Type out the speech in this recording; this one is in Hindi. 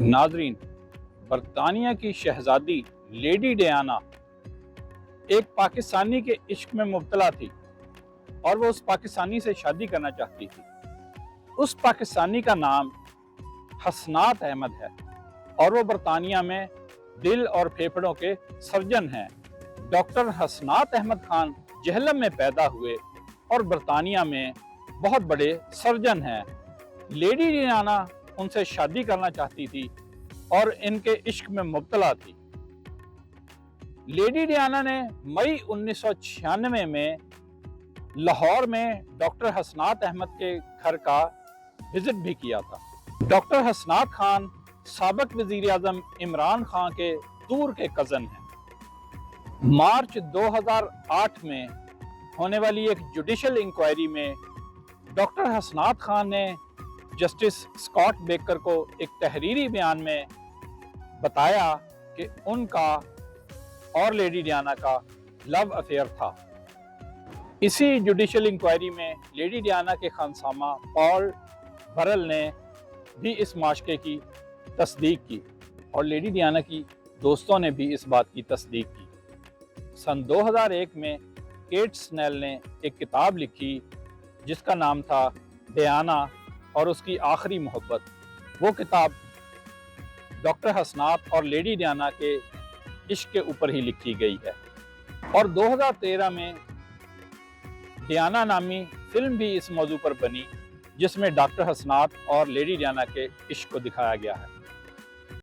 नाजरीन, बरतानिया की शहजादी लेडी डियाना एक पाकिस्तानी के इश्क में मुब्तला थी और वो उस पाकिस्तानी से शादी करना चाहती थी। उस पाकिस्तानी का नाम हसनात अहमद है और वो बरतानिया में दिल और फेफड़ों के सर्जन हैं। डॉक्टर हसनात अहमद खान जहलम में पैदा हुए और बरतानिया में बहुत बड़े सर्जन हैं। लेडी डियाना उनसे शादी करना चाहती थी और इनके इश्क में मुब्तला थी। लेडी डियाना ने मई 1996 में लाहौर में डॉक्टर हसनात अहमद के घर का विजिट भी किया था। डॉक्टर हसनात खान साबिक वजीर आज़म इमरान खान के दूर के कज़न हैं। मार्च 2008 में होने वाली एक जुडिशल इंक्वायरी में डॉक्टर हसनात खान ने जस्टिस स्कॉट बेकर को एक तहरीरी बयान में बताया कि उनका और लेडी डियाना का लव अफेयर था। इसी जुडिशल इंक्वायरी में लेडी डियाना के खानसामा पॉल बरल ने भी इस माशके की तस्दीक की और लेडी डियाना की दोस्तों ने भी इस बात की तस्दीक की। सन 2001 में केट स्नेल ने एक किताब लिखी जिसका नाम था डियाना और उसकी आखिरी मोहब्बत। वो किताब डॉक्टर हसनात और लेडी डियाना के इश्क के ऊपर ही लिखी गई है और 2013 में डियाना नामी फिल्म भी इस मौजू पर बनी जिसमें डॉक्टर हसनात और लेडी डियाना के इश्क को दिखाया गया है।